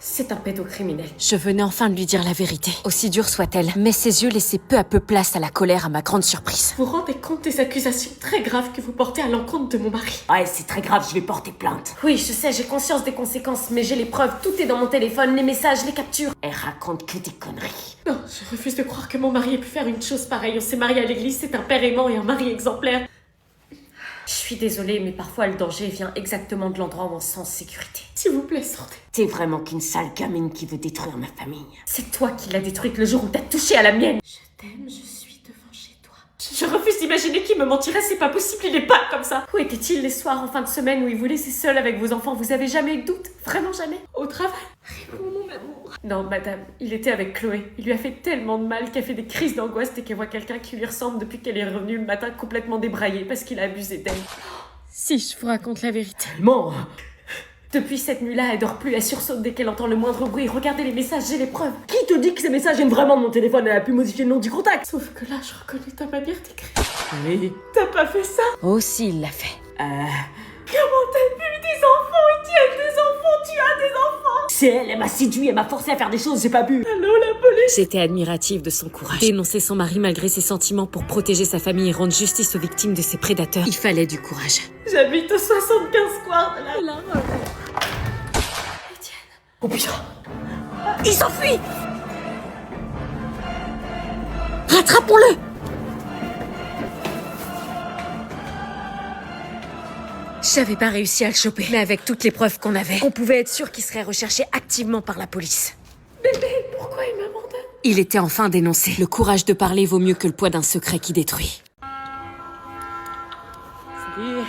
C'est un pédocriminel. Je venais enfin de lui dire la vérité, aussi dure soit-elle, mais ses yeux laissaient peu à peu place à la colère à ma grande surprise. Vous vous rendez compte des accusations très graves que vous portez à l'encontre de mon mari? Ouais, c'est très grave, je vais porter plainte. Oui, je sais, j'ai conscience des conséquences, mais j'ai les preuves, tout est dans mon téléphone, les messages, les captures. Elle raconte que des conneries. Non, je refuse de croire que mon mari ait pu faire une chose pareille. On s'est mariés à l'église, c'est un père aimant et un mari exemplaire. Je suis désolée, mais parfois le danger vient exactement de l'endroit où on se sent en sécurité. S'il vous plaît, sortez. T'es vraiment qu'une sale gamine qui veut détruire ma famille. C'est toi qui l'as détruite le jour où t'as touché à la mienne. Je t'aime, je suis devant chez toi. Je refuse d'imaginer qu'il me mentirait, c'est pas possible, il est pas comme ça. Où était-il les soirs en fin de semaine où il vous laissait seul avec vos enfants? Vous avez jamais eu de doute? Vraiment jamais? Au travail? Réponds, mon amour. Non, madame, il était avec Chloé. Il lui a fait tellement de mal qu'elle fait des crises d'angoisse dès qu'elle voit quelqu'un qui lui ressemble depuis qu'elle est revenue le matin complètement débraillée parce qu'il a abusé d'elle. Si je vous raconte la vérité. Tellement. Depuis cette nuit-là, elle dort plus, elle sursaute dès qu'elle entend le moindre bruit. Regardez les messages, j'ai les preuves. Qui te dit que ces messages viennent vraiment de mon téléphone? Elle a pu modifier le nom du contact. Sauf que là, je reconnais ta manière d'écrire. Oui. T'as pas fait ça? Aussi, il l'a fait. Comment t'as pu des enfants? Ils tiennent des enfants, tu as des enfants? C'est elle, elle m'a séduit, elle m'a forcé à faire des choses, j'ai pas bu. Allô, la police? J'étais admirative de son courage. Dénoncer son mari malgré ses sentiments pour protéger sa famille et rendre justice aux victimes de ses prédateurs. Il fallait du courage. J'habite au 75 square de la... Etienne. Oh putain. Il s'enfuit. Rattrapons-le! J'avais pas réussi à le choper, mais avec toutes les preuves qu'on avait, on pouvait être sûr qu'il serait recherché activement par la police. Bébé, pourquoi il m'abandonne? Il était enfin dénoncé. Le courage de parler vaut mieux que le poids d'un secret qui détruit. Salut.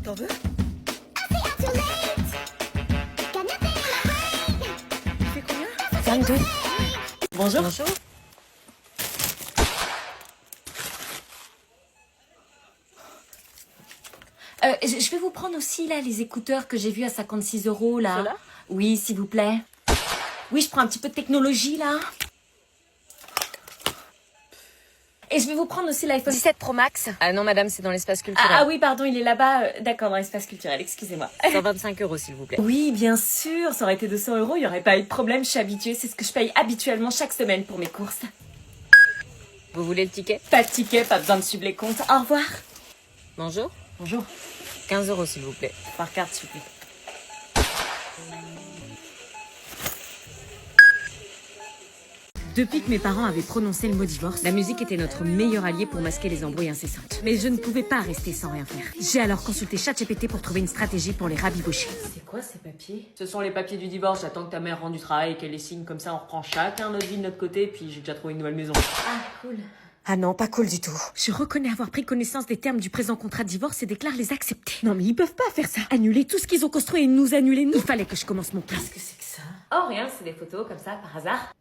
T'en veux? Tu fais combien? 22. Bonjour. Bonjour. Je vais vous prendre aussi, là, les écouteurs que j'ai vus à 56 €, là. Ceux-là? Oui, s'il vous plaît. Oui, je prends un petit peu de technologie, là. Et je vais vous prendre aussi l'iPhone 17 Pro Max. Ah non, madame, c'est dans l'espace culturel. Ah oui, pardon, il est là-bas. D'accord, dans l'espace culturel, excusez-moi. 125 €, s'il vous plaît. Oui, bien sûr, ça aurait été 200 €, il n'y aurait pas eu de problème, je suis habituée. C'est ce que je paye habituellement chaque semaine pour mes courses. Vous voulez le ticket? Pas de ticket, pas besoin de suivre les comptes. Au revoir. Bonjour. Bonjour. 15 €, s'il vous plaît. Par carte, s'il vous plaît. Depuis que mes parents avaient prononcé le mot divorce, la musique était notre meilleur allié pour masquer les embrouilles incessantes. Mais je ne pouvais pas rester sans rien faire. J'ai alors consulté ChatGPT pour trouver une stratégie pour les rabibocher. C'est quoi ces papiers? Ce sont les papiers du divorce, j'attends que ta mère rende du travail et qu'elle les signe, comme ça on reprend chacun notre vie de notre côté, puis j'ai déjà trouvé une nouvelle maison. Ah, cool. Ah non, pas cool du tout. Je reconnais avoir pris connaissance des termes du présent contrat de divorce et déclare les accepter. Non mais ils peuvent pas faire ça. Annuler tout ce qu'ils ont construit et nous annuler nous. Il fallait que je commence mon plan. Qu'est-ce que c'est que ça? Oh rien, c'est des photos comme ça, par hasard.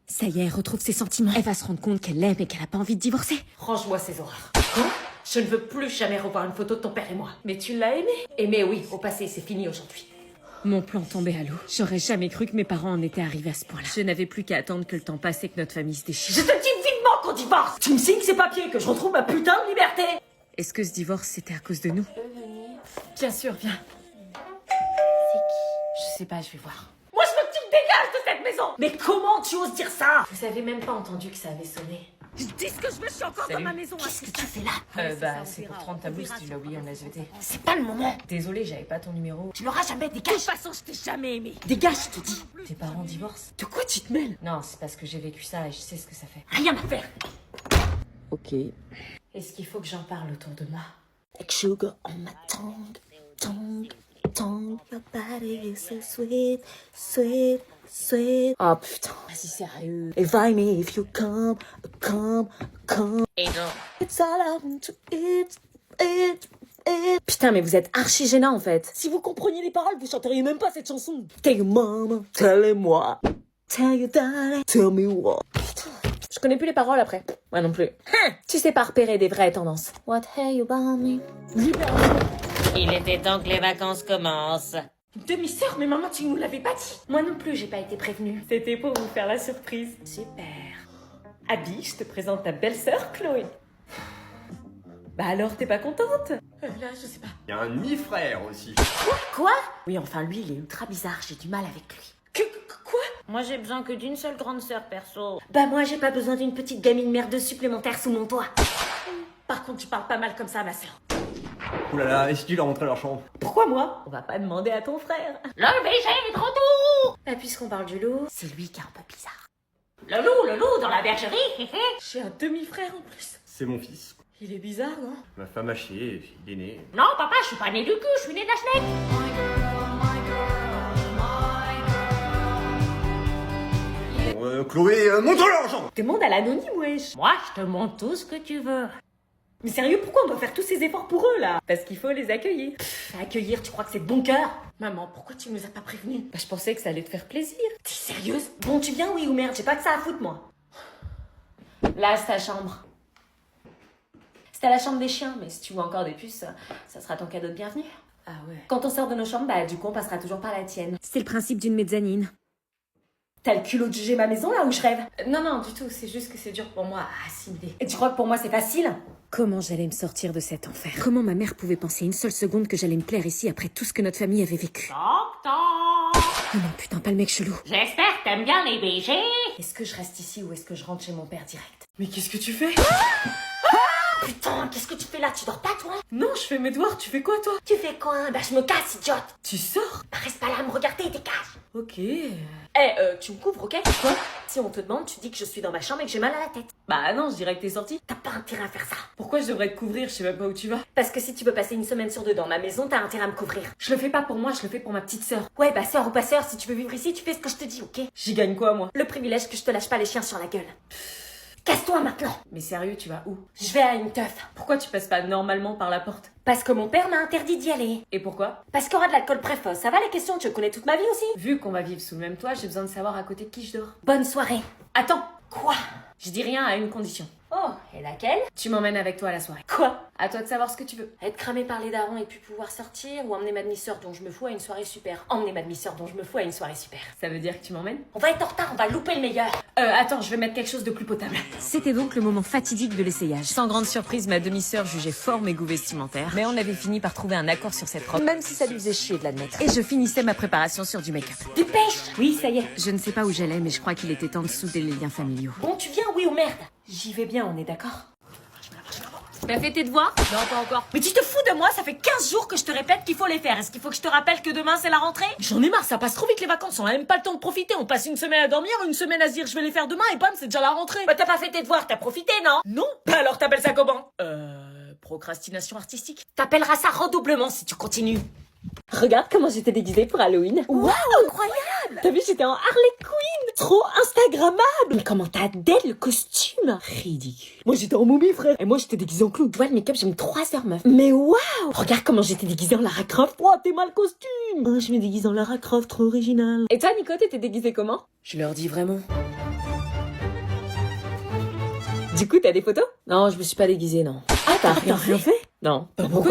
Ça y est, elle retrouve ses sentiments. Elle va se rendre compte qu'elle l'aime et qu'elle a pas envie de divorcer. Range-moi ces horreurs. Quoi? Je ne veux plus jamais revoir une photo de ton père et moi. Mais tu l'as aimé? Aimé, oui, au passé, c'est fini aujourd'hui. Mon plan tombait à l'eau. J'aurais jamais cru que mes parents en étaient arrivés à ce point-là. Je n'avais plus qu'à attendre que le temps passe et que notre famille se déchire. Je te dis vivement qu'on divorce. Tu me signes ces papiers, que je retrouve ma putain de liberté. Est-ce que ce divorce, c'était à cause de nous? Bien sûr, viens. Je sais pas, je vais voir. Moi je veux que tu me dégages de cette maison. Mais comment tu oses dire ça? Vous avez même pas entendu que ça avait sonné. Je dis ce que je veux, je suis encore dans ma maison. Qu'est-ce que tu fais là? Bah, c'est pour te rendre ta blouse, tu l'as oublié en SVT. C'est pas le moment. Désolé, j'avais pas ton numéro. Tu l'auras jamais, De dégage. toute façon, je t'ai jamais aimé. Dégage, je te dis. Tes parents divorcent? De quoi tu te mêles? Non, c'est parce que j'ai vécu ça et je sais ce que ça fait. Rien à faire. Ok. Est-ce qu'il faut que j'en parle autour de moi? Like sugar on my tongue, tongue, tongue. Your body is so sweet, sweet, sweet. Oh putain, Vas-y, sérieux. invite me if you come, come, come. Et non. It's all I want to eat, eat, eat. Putain, mais vous êtes archi gênant en fait. Si vous compreniez les paroles, vous chanteriez même pas cette chanson. Tell your mama, tell-moi. Tell your daddy, tell me what. Je connais plus les paroles après. Moi non plus. Tu sais pas repérer des vraies tendances. What have you about me? Il était temps que les vacances commencent. Demi-sœur, mais maman, tu nous l'avais pas dit. Moi non plus, j'ai pas été prévenue. C'était pour vous faire la surprise. Super. Abby, je te présente ta belle-sœur, Chloé. Bah alors, t'es pas contente? Là, je sais pas. Il y a un demi-frère aussi. Quoi? Oui, enfin, lui, il est ultra bizarre, j'ai du mal avec lui. Quoi? Moi, j'ai besoin que d'une seule grande sœur, perso. Bah moi, j'ai pas besoin d'une petite gamine merde supplémentaire sous mon toit. Par contre, tu parles pas mal comme ça, ma sœur. Ouh là là, est-ce qu'il a rentré à leur chambre? Pourquoi moi? On va pas demander à ton frère. Le BG est de retour. Bah puisqu'on parle du loup, c'est lui qui est un peu bizarre. Le loup dans la bergerie. J'ai un demi-frère en plus. C'est mon fils. Il est bizarre, non? Ma femme a chié, il est né. Non, papa, je suis pas né du cul, je suis né de la schneck. Bon, Chloé, montre-le en chambre! Demande à l'anonyme, wesh. Moi, je te montre tout ce que tu veux. Mais sérieux, pourquoi on doit faire tous ces efforts pour eux, là? Parce qu'il faut les accueillir. Accueillir, tu crois que c'est de bon cœur? Maman, pourquoi tu nous as pas prévenus? Bah je pensais que ça allait te faire plaisir. T'es sérieuse? Bon, tu viens, oui ou merde, j'ai pas que ça à foutre, moi. Là, c'est ta chambre. C'était la chambre des chiens, mais si tu vois encore des puces, ça sera ton cadeau de bienvenue. Ah ouais. Quand on sort de nos chambres, bah du coup on passera toujours par la tienne. C'est le principe d'une mezzanine. T'as le culot de juger ma maison là où je rêve? Non, non, du tout, c'est juste que c'est dur pour moi à assimiler. Et tu crois que pour moi c'est facile? Comment j'allais me sortir de cet enfer? Comment ma mère pouvait penser une seule seconde que j'allais me plaire ici après tout ce que notre famille avait vécu? Toc, toc. Oh non, putain, pas le mec chelou. J'espère que t'aimes bien les BG. Est-ce que je reste ici ou est-ce que je rentre chez mon père direct? Mais qu'est-ce que tu fais? Putain, qu'est-ce que tu fais là? Tu dors pas toi? Non, je fais mes devoirs, tu fais quoi toi? Tu fais quoi? Bah je me casse, idiote! Tu sors? Bah reste pas là à me regarder et dégage! Ok. Tu me couvres, ok? Quoi? Si on te demande, tu dis que je suis dans ma chambre et que j'ai mal à la tête. Bah non, je dirais que t'es sortie. T'as pas intérêt à faire ça. Pourquoi je devrais te couvrir? Je sais même pas où tu vas. Parce que si tu veux passer une semaine sur deux dans ma maison, t'as intérêt à me couvrir. Je le fais pas pour moi, je le fais pour ma petite sœur. Ouais, bah sœur ou pas sœur, si tu veux vivre ici, tu fais ce que je te dis, ok? J'y gagne quoi moi? Le privilège que je te lâche pas les chiens sur la gueule. Casse-toi maintenant! Mais sérieux, tu vas où? Je vais à une teuf. Pourquoi tu passes pas normalement par la porte? Parce que mon père m'a interdit d'y aller. Et pourquoi? Parce qu'il y aura de l'alcool précoce. Ça va les questions? Tu connais toute ma vie aussi? Vu qu'on va vivre sous le même toit, j'ai besoin de savoir à côté de qui je dors. Bonne soirée. Attends! Quoi? Je dis rien à une condition. Oh, et laquelle? Tu m'emmènes avec toi à la soirée. Quoi? À toi de savoir ce que tu veux. Être cramé par les darons et puis pouvoir sortir ou emmener ma demi-sœur dont je me fous à une soirée super. Emmener ma demi-sœur dont je me fous à une soirée super. Ça veut dire que tu m'emmènes? On va être en retard, on va louper le meilleur. Attends, je vais mettre quelque chose de plus potable. C'était donc le moment fatidique de l'essayage. Sans grande surprise, ma demi-sœur jugeait fort mes goûts vestimentaires, mais on avait fini par trouver un accord sur cette robe, même si ça lui faisait chier de l'admettre. Et je finissais ma préparation sur du make-up. Dépêche! Oui, ça y est. Je ne sais pas où j'allais, mais je crois qu'il était temps de souder les liens familiaux. Bon, tu viens, oui ou merde? J'y vais bien, on est d'accord? T'as fait tes devoirs? Non, pas encore. Mais tu te fous de moi? Ça fait 15 jours que je te répète qu'il faut les faire. Est-ce qu'il faut que je te rappelle que demain c'est la rentrée? J'en ai marre, ça passe trop vite les vacances, on a même pas le temps de profiter. On passe une semaine à dormir, une semaine à se dire je vais les faire demain et bam, c'est déjà la rentrée. Bah t'as pas fait tes devoirs, t'as profité, non? Non? Bah alors t'appelles ça comment? Procrastination artistique. T'appelleras ça redoublement si tu continues. Regarde comment j'étais déguisée pour Halloween. Waouh, incroyable! T'as vu, j'étais en Harley Quinn. Trop instagrammable. Mais comment t'as dès le costume? Ridicule. Moi j'étais en momie frère. Et moi j'étais déguisé en clown. Tu vois, le make-up, j'ai mis 3 heures, meuf. Mais waouh! Regarde comment j'étais déguisée en Lara Croft. Oh, t'es mal costume. Oh, je me déguise en Lara Croft, trop original. Et toi Nico, t'étais déguisée comment? Je leur dis vraiment. Du coup, t'as des photos? Non, je me suis pas déguisée, non. Ah, t'as rien fait? Non. Pourquoi